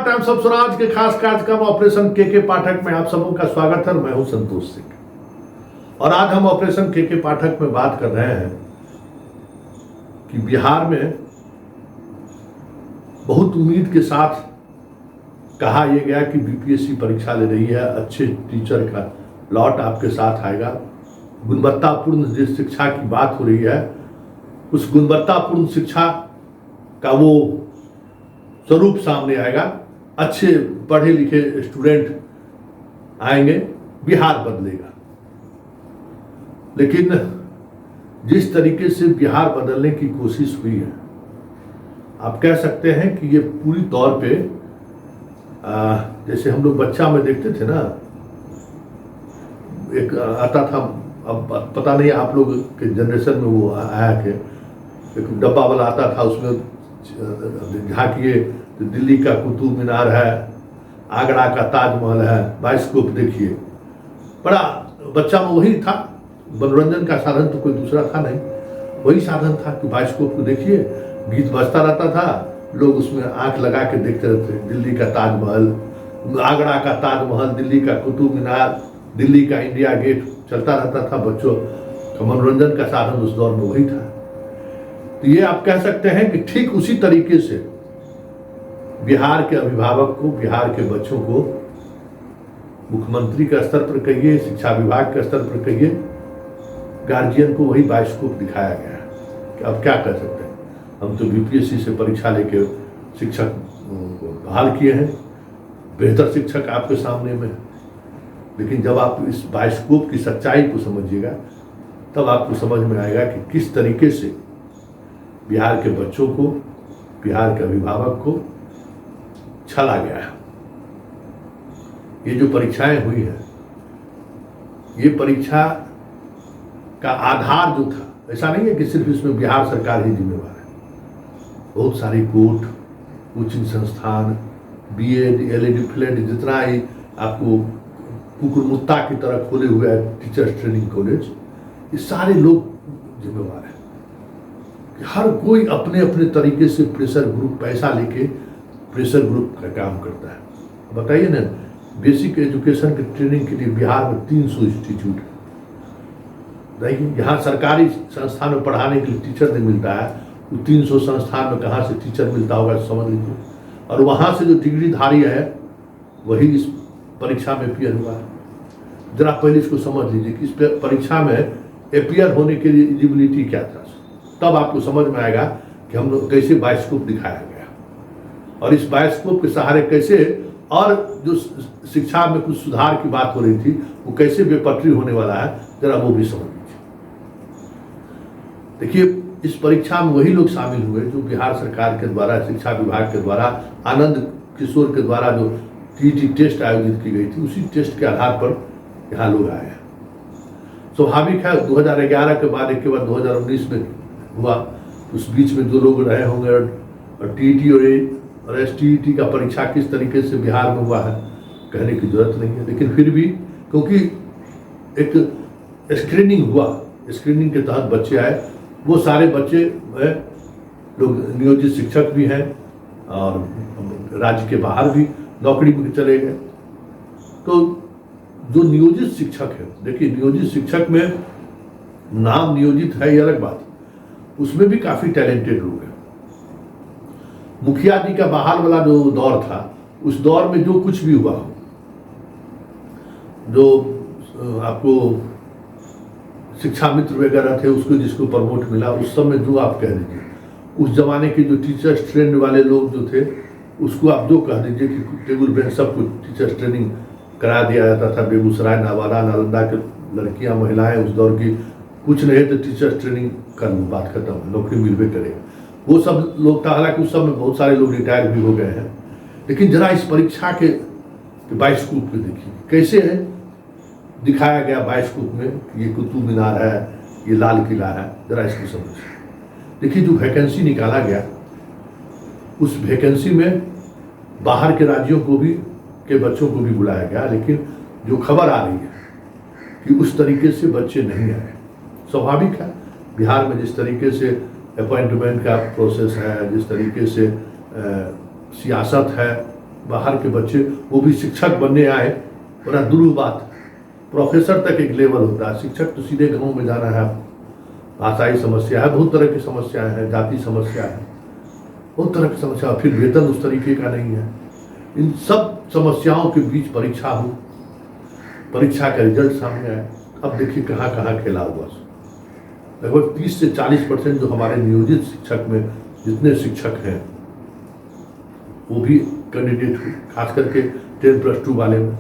नमस्कार। Times of Swaraj के खास कार्यक्रम ऑपरेशन के पाठक में आप सबों का स्वागत है। मैं हूं संतोष सिंह और आज हम ऑपरेशन के पाठक में बात कर रहे हैं कि बिहार में बहुत उम्मीद के साथ कहा यह गया कि बीपीएससी परीक्षा ले रही है, अच्छे टीचर का लॉट आपके साथ आएगा, गुणवत्तापूर्ण जिस शिक्षा की बात हो रही है उस गुणवत्तापूर्ण शिक्षा का वो स्वरूप सामने आएगा, अच्छे पढ़े लिखे स्टूडेंट आएंगे, बिहार बदलेगा। लेकिन जिस तरीके से बिहार बदलने की कोशिश हुई है, आप कह सकते हैं कि ये पूरी तौर पे जैसे हम लोग बच्चा में देखते थे ना, एक आता था, अब पता नहीं आप लोग के जनरेशन में वो आया कि एक डब्बा वाला आता था, उसमें झांकिए तो दिल्ली का कुतुब मीनार है, आगरा का ताजमहल है, बाइस्कोप देखिए। बड़ा बच्चा में वही था, मनोरंजन का साधन तो कोई दूसरा था नहीं, वही साधन था कि बाइस्कोप को देखिए, गीत बजता रहता था, लोग उसमें आंख लगा के देखते रहते। दिल्ली का ताजमहल, आगरा का ताजमहल, दिल्ली का कुतुब मीनार, दिल्ली का इंडिया गेट चलता रहता था। बच्चों का मनोरंजन का साधन उस दौर में वही था। तो ये आप कह सकते हैं कि ठीक उसी तरीके से बिहार के अभिभावक को, बिहार के बच्चों को मुख्यमंत्री के स्तर पर कहिए, शिक्षा विभाग के स्तर पर कहिए, गार्जियन को वही बाइस्कोप दिखाया गया है कि अब क्या कर सकते हैं, हम तो बीपीएससी से परीक्षा लेके शिक्षक बहाल किए हैं, बेहतर शिक्षक आपके सामने में। लेकिन जब आप इस बाइस्कोप की सच्चाई को समझिएगा तब आपको समझ में आएगा कि किस तरीके से बिहार के बच्चों को, बिहार के अभिभावक को छला गया है। ये जो परीक्षाएं हुई हैं, ये परीक्षा का आधार जो था, ऐसा नहीं है कि सिर्फ इसमें बिहार सरकार ही जिम्मेवार है। बहुत सारी कोर्ट, कोचिंग संस्थान, बीएड, एलएड, फिलेड, जितना ही आपको कुकुरमुत्ता की तरह खोले हुए हैं टीचर्स ट्रेनिंग कॉलेज, ये सारे लोग जिम्मेवार हैं। हर कोई अपने अपने तरीके से प्रेशर ग्रुप, पैसा लेके प्रेशर ग्रुप का काम करता है। बताइए ना, बेसिक एजुकेशन के ट्रेनिंग के लिए बिहार में 300 इंस्टीट्यूट है। देखिए, यहाँ सरकारी संस्थान में पढ़ाने के लिए टीचर नहीं मिलता है, वो 300 संस्थान में कहाँ से टीचर मिलता होगा समझ लीजिए। और वहाँ से जो डिग्रीधारी है वही इस परीक्षा में अपीयर हुआ है। जरा पहले इसको समझ लीजिए कि इस परीक्षा में अपीयर होने के लिए एलिजिबिलिटी क्या था, तब आपको समझ में आएगा कि हम लोग कैसे बाइस्कोप दिखाया गया और इस बाइस्कोप के सहारे कैसे, और जो शिक्षा में कुछ सुधार की बात हो रही थी वो कैसे बेपटरी होने वाला है, जरा वो भी समझ लीजिए। देखिए, इस परीक्षा में वही लोग शामिल हुए जो बिहार सरकार के द्वारा, शिक्षा विभाग के द्वारा, आनंद किशोर के द्वारा जो टीईटी टेस्ट आयोजित की गई थी, उसी टेस्ट के आधार पर यहाँ लोग आए हैं। स्वाभाविक है, 2011 के बाद एक के बाद 2019 में हुआ, उस बीच में जो लोग रहे होंगे, और टीईटी और एसटीईटी का परीक्षा किस तरीके से बिहार में हुआ है कहने की जरूरत नहीं है। लेकिन फिर भी क्योंकि एक स्क्रीनिंग हुआ, स्क्रीनिंग के तहत बच्चे आए, वो सारे बच्चे लोग नियोजित शिक्षक भी हैं और राज्य के बाहर भी नौकरी में चले गए। तो जो नियोजित शिक्षक है, देखिए नियोजित शिक्षक में नाम नियोजित है ये अलग बात, उसमें भी काफी टैलेंटेड लोग हैं। मुखिया जी का बहाल वाला जो दौर था, उस दौर में जो कुछ भी हुआ हो, जो आपको शिक्षा मित्र वगैरह थे उसको जिसको प्रमोट मिला, उस समय जो आप कह दीजिए, उस जमाने के जो टीचर्स ट्रेंड वाले लोग जो थे उसको आप जो कह दीजिए कि टेबल बेंच सबको टीचर्स ट्रेनिंग करा दिया जाता था। बेगूसराय, नवादा, नालंदा के लड़कियां, महिलाएं उस दौर की, कुछ नहीं तो टीचर्स ट्रेनिंग कर लो, बात खत्म, नौकरी मिलवे करेगा, वो सब लोग था। हालांकि उस समय बहुत सारे लोग रिटायर भी हो गए हैं। लेकिन जरा इस परीक्षा के बाइस्कोप पे देखिए कैसे है दिखाया गया बाइस्कोप में, ये कुतुब मीनार है, ये लाल किला है, जरा इसको समझिए। देखिए, जो वैकेंसी निकाला गया, उस वैकेंसी में बाहर के राज्यों को भी, के बच्चों को भी बुलाया गया। लेकिन जो खबर आ रही है कि उस तरीके से बच्चे नहीं आए। स्वाभाविक है, बिहार में जिस तरीके से अपॉइंटमेंट का प्रोसेस है, जिस तरीके से सियासत है, बाहर के बच्चे वो भी शिक्षक बनने आए, बड़ा दुरूह बात। प्रोफेसर तक एक लेवल होता है, शिक्षक तो सीधे गाँव में जाना है। भाषाई समस्या है, बहुत तरह की समस्याएं हैं, जाति समस्या है, बहुत तरह की समस्या, फिर वेतन उस तरीके का नहीं है। इन सब समस्याओं के बीच परीक्षा हुई, परीक्षा का रिजल्ट सामने आया। अब देखिए कहाँ कहाँ खेला हुआ। लगभग 30 से 40% जो हमारे नियोजित शिक्षक में जितने शिक्षक हैं वो भी कैंडिडेट हुए, खास करके 10+2 वाले में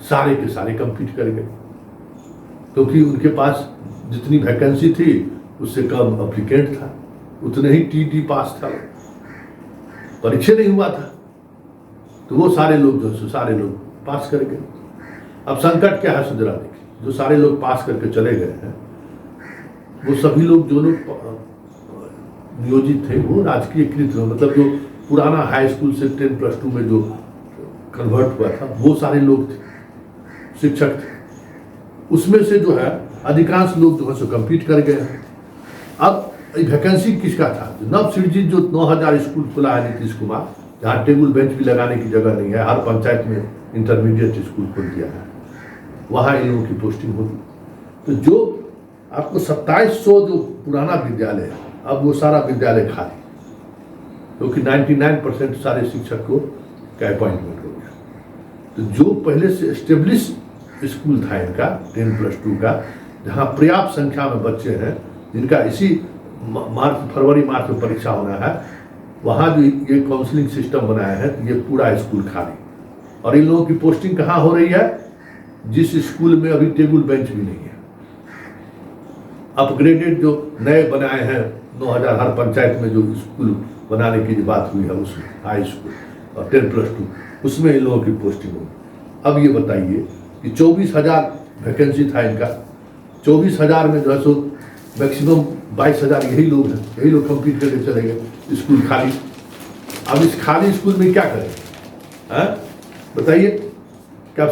सारे के सारे कंपीट कर गए, क्योंकि उनके पास जितनी वैकेंसी थी उससे कम अप्लीकेंट था, उतने ही टीटी पास था, परीक्षा नहीं हुआ था, तो वो सारे लोग जो सारे लोग पास कर गए। अब संकट क्या है सुधरा, देखिए जो सारे लोग पास करके चले गए हैं वो सभी लोग जो लोग नियोजित थे वो राजकीयकृत, मतलब जो पुराना हाई स्कूल से 10+2 में जो कन्वर्ट हुआ था वो सारे लोग थे, शिक्षक थे। उसमें से जो है अधिकांश लोग जो है सो कम्पीट कर गए हैं। अब वैकेंसी किसका था? नव सृजित जो 9000 स्कूल खुला है नीतीश कुमार, जहाँ टेबल बेंच भी लगाने की जगह नहीं है, हर पंचायत में इंटरमीडिएट स्कूल खोल दिया है, वहाँ इन लोगों की पोस्टिंग होगी। तो जो आपको 2700 जो पुराना विद्यालय है, अब वो सारा विद्यालय खाली, क्योंकि 99% सारे शिक्षक को का अपॉइंटमेंट हो गया। तो जो पहले से एस्टेब्लिश स्कूल था इनका 10+2 का, जहाँ पर्याप्त संख्या में बच्चे हैं जिनका इसी फरवरी मार्च में परीक्षा होना है, वहाँ जो ये काउंसलिंग सिस्टम बनाया है तो ये पूरा स्कूल खाली। और इन लोगों की पोस्टिंग कहाँ हो रही है? जिस स्कूल में अभी टेबल बेंच भी नहीं है। अपग्रेडेड जो नए बनाए हैं 9000 हर पंचायत में जो स्कूल बनाने की बात हुई है उसमें हाई स्कूल और 10+2 उसमें इन लोगों की पोस्टिंग होगी। अब ये बताइए कि 24,000 वैकेंसी था इनका, 24,000 में जो है सो मैक्सिमम 22,000 यही लोग हैं, यही लोग कंप्लीट करके चले गए, स्कूल खाली। अब इस खाली स्कूल में क्या करें? बताइए, क्या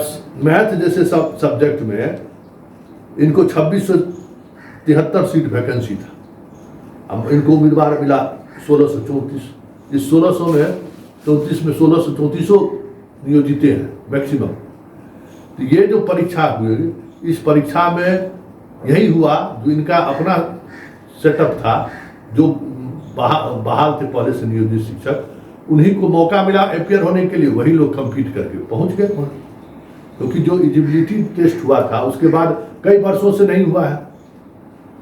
मैथ जैसे सब सब्जेक्ट में इनको 2673 सीट वैकेंसी था, अब इनको उम्मीदवार मिला 1634। इस 1600 में 34 में 1634 नियोजित हैं मैक्सिमम। तो ये जो परीक्षा हुई, इस परीक्षा में यही हुआ जो इनका अपना सेटअप था, जो बहाल थे पहले से नियोजित शिक्षक, उन्हीं को मौका मिला अपियर होने के लिए, वही लोग कंपीट करके पहुंच गए वहाँ। क्योंकि जो एलिजिबिलिटी टेस्ट हुआ था उसके बाद कई वर्षों से नहीं हुआ है,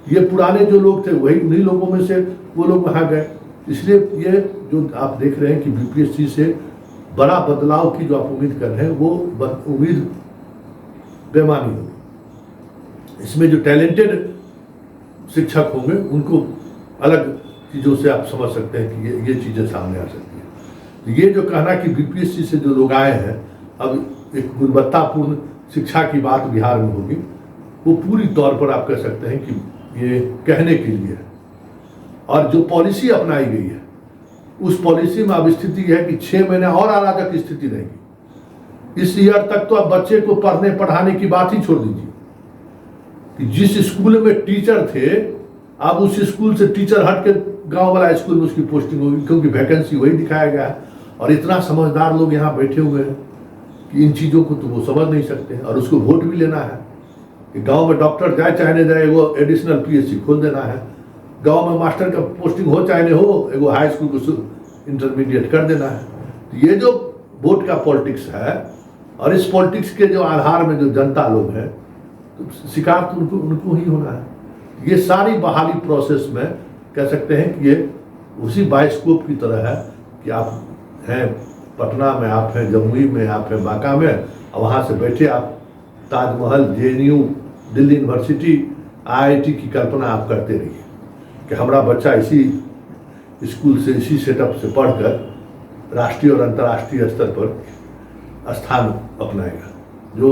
ये पुराने जो लोग थे वही उन्हीं लोगों में से वो लोग वहाँ गए। इसलिए ये जो आप देख रहे हैं कि बीपीएससी से बड़ा बदलाव की जो आप उम्मीद कर रहे हैं वो उम्मीद बेमानी होगी। इसमें जो टैलेंटेड शिक्षक होंगे उनको अलग चीज़ों से आप समझ सकते हैं कि ये चीज़ें सामने आ सकती हैं। ये जो कहना कि बीपीएससी से जो लोग आए हैं अब एक गुणवत्तापूर्ण शिक्षा की बात बिहार में होगी, वो पूरी तौर पर आप कह सकते हैं कि ये कहने के लिए है। और जो पॉलिसी अपनाई गई है उस पॉलिसी में अब स्थिति है कि 6 महीने और अराजक स्थिति रहेगी। इस ईयर तक तो अब बच्चे को पढ़ने पढ़ाने की बात ही छोड़ दीजिए कि जिस स्कूल में टीचर थे अब उस स्कूल से टीचर हट के गाँव वाला स्कूल में उसकी पोस्टिंग होगी, क्योंकि वैकेंसी वही दिखाया गया है। और इतना समझदार लोग यहाँ बैठे हुए हैं कि इन चीज़ों को तो वो समझ नहीं सकते हैं। और उसको वोट भी लेना है कि गांव में डॉक्टर जाए चाहे नहीं जाए, वो एडिशनल पीएचसी खोल देना है। गांव में मास्टर का पोस्टिंग हो चाहे नहीं हो, एगो हाई स्कूल को इंटरमीडिएट कर देना है। तो ये जो वोट का पॉलिटिक्स है, और इस पॉलिटिक्स के जो आधार में जो जनता लोग हैं, तो शिकार तो उनको ही होना है। ये सारी बहाली प्रोसेस में कह सकते हैं कि ये उसी बायोस्कोप की तरह है कि आप हैं पटना में, आप हैं जमुई में, आप हैं बांका में, और वहाँ से बैठे आप Taj Mahal, JNU, Delhi university, IIT की कल्पना आप करते रहिए कि हमारा बच्चा इसी स्कूल से, इसी सेटअप से पढ़कर राष्ट्रीय और अंतर्राष्ट्रीय स्तर पर स्थान अपनाएगा। जो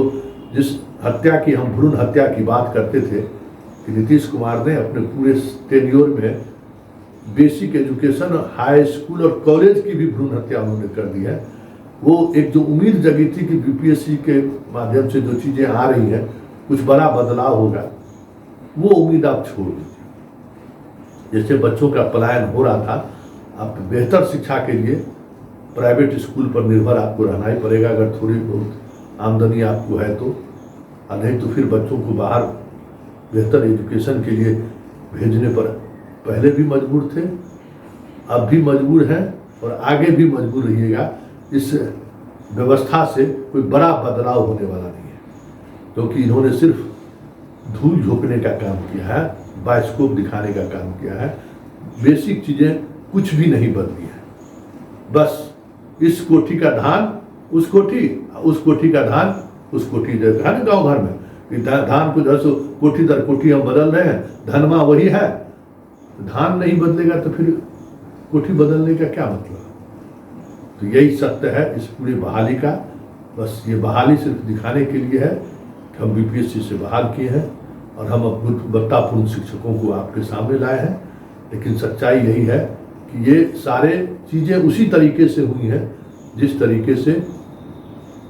जिस हत्या की, हम भ्रूण हत्या की बात करते थे कि नीतीश कुमार ने अपने पूरे टेन्योर में बेसिक एजुकेशन, हाई स्कूल और कॉलेज की भी भ्रूण हत्या उन्होंने कर दी है। वो एक जो उम्मीद जगी थी कि बीपीएससी के माध्यम से जो चीज़ें आ रही हैं कुछ बड़ा बदलाव होगा, वो उम्मीद आप छोड़ दीजिए। जैसे बच्चों का पलायन हो रहा था, आप बेहतर शिक्षा के लिए प्राइवेट स्कूल पर निर्भर आपको रहना ही पड़ेगा अगर थोड़ी बहुत आमदनी आपको है तो, और नहीं तो फिर बच्चों को बाहर बेहतर एजुकेशन के लिए भेजने पर पहले भी मजबूर थे, अब भी मजबूर हैं और आगे भी मजबूर रहिएगा। इस व्यवस्था से कोई बड़ा बदलाव होने वाला नहीं है, क्योंकि इन्होंने सिर्फ धूल झोंकने का काम किया है, बायोस्कोप दिखाने का काम किया है, बेसिक चीज़ें कुछ भी नहीं बदली है। बस इस कोठी का धान उस कोठी, उस कोठी का धान उस कोठी, जैसे है ना गाँव घर में धान को जैसे कोठी दर कोठी हम बदल रहे हैं, धनमा वही है, धान नहीं बदलेगा तो फिर कोठी बदलने का क्या मतलब। तो यही सत्य है इस पूरी बहाली का। बस ये बहाली सिर्फ दिखाने के लिए है कि हम बीपीएससी से बहाल किए हैं और हम गुणवत्तापूर्ण शिक्षकों को आपके सामने लाए हैं, लेकिन सच्चाई यही है कि ये सारे चीज़ें उसी तरीके से हुई हैं जिस तरीके से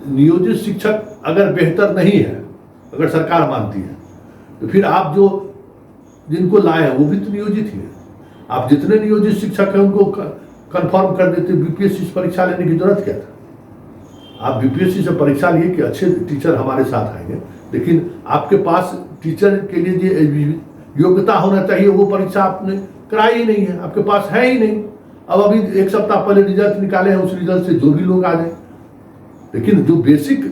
नियोजित शिक्षक अगर बेहतर नहीं है, अगर सरकार मानती है, तो फिर आप जो जिनको लाए हैं वो भी तो नियोजित ही है। आप जितने नियोजित शिक्षक हैं उनको कंफर्म कर देते, बीपीएससी से परीक्षा लेने की जरूरत क्या था। आप बीपीएससी से परीक्षा लिए कि अच्छे टीचर हमारे साथ आएंगे, लेकिन आपके पास टीचर के लिए जो योग्यता होना चाहिए वो परीक्षा आपने कराई ही नहीं है, आपके पास है ही नहीं। अब अभी एक सप्ताह पहले रिजल्ट निकाले हैं, उस रिजल्ट से जो भी लोग आ जाए, लेकिन जो बेसिक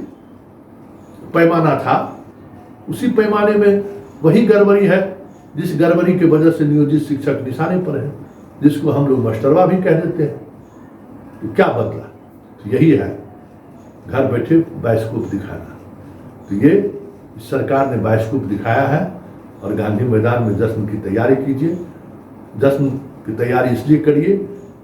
पैमाना था उसी पैमाने में वही गड़बड़ी है जिस गड़बड़ी की वजह से नियोजित शिक्षक निशाने पर है, जिसको हम लोग मास्टरवा भी कह देते हैं। तो क्या बदला? तो यही है, घर बैठे बायोस्कोप दिखाना। तो ये सरकार ने बायोस्कोप दिखाया है और गांधी मैदान में जश्न की तैयारी कीजिए। जश्न की तैयारी इसलिए करिए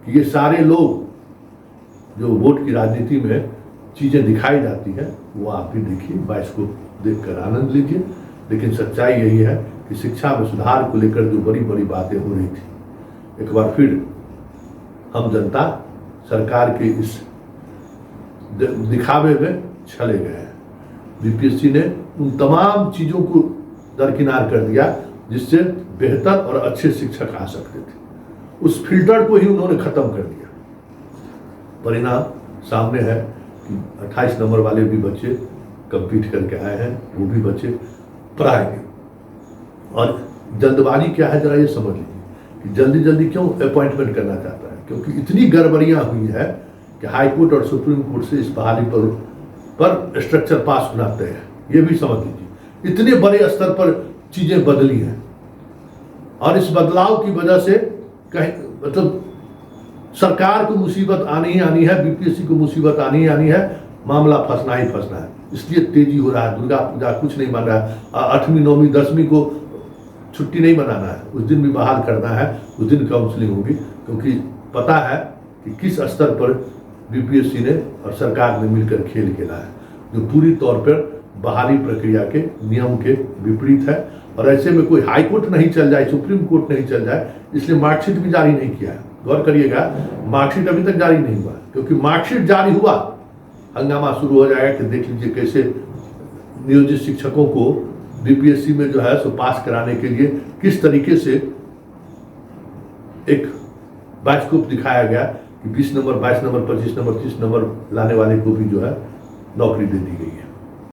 कि ये सारे लोग जो वोट की राजनीति में चीज़ें दिखाई जाती हैं वो आप भी देखिए, बायोस्कोप देखकर आनंद लीजिए। लेकिन सच्चाई यही है कि शिक्षा में सुधार को लेकर जो बड़ी बड़ी बातें हो रही थी, एक बार फिर हम जनता सरकार के इस दिखावे में चले गए हैं। बीपीएससी ने उन तमाम चीज़ों को दरकिनार कर दिया जिससे बेहतर और अच्छे शिक्षक आ सकते थे, उस फिल्टर को ही उन्होंने ख़त्म कर दिया। परिणाम सामने है कि 28 नंबर वाले भी बच्चे कम्पीट करके आए हैं, वो भी बच्चे पढ़ाएंगे। और जल्दबाजी क्या है जरा ये समझ लीजिए कि जल्दी जल्दी क्यों अपॉइंटमेंट करना चाहता है, क्योंकि इतनी गड़बड़ियां हुई है कि हाई कोर्ट और सुप्रीम कोर्ट से इस बहाली पर स्ट्रक्चर पास होना तय है। ये भी समझ लीजिए, इतने बड़े स्तर पर चीजें बदली हैं और इस बदलाव की वजह से कहीं मतलब सरकार को मुसीबत आनी ही आनी है, बीपीएससी को मुसीबत आनी ही आनी है, मामला फंसना ही फंसना है। इसलिए तेजी हो रहा है। दुर्गा पूजा कुछ नहीं बन रहा है, 8वीं 9वीं 10वीं को छुट्टी नहीं मनाना है, उस दिन भी बहाल करना है, उस दिन काउंसलिंग होगी, क्योंकि पता है कि किस स्तर पर बीपीएससी ने और सरकार ने मिलकर खेल खेला है, जो पूरी तौर पर बहाली प्रक्रिया के नियम के विपरीत है। और ऐसे में कोई हाई कोर्ट नहीं चल जाए, सुप्रीम कोर्ट नहीं चल जाए, इसलिए मार्कशीट भी जारी नहीं किया है। गौर करिएगा, मार्कशीट अभी तक जारी नहीं हुआ, क्योंकि मार्कशीट जारी हुआ हंगामा शुरू हो जाएगा कि देख लीजिए कैसे नियोजित शिक्षकों को बीपीएससी में जो है सो पास कराने के लिए किस तरीके से एक बायोस्कोप दिखाया गया कि 20 नंबर 22 नंबर 25 नंबर 30 नंबर लाने वाले को भी जो है नौकरी दे दी गई।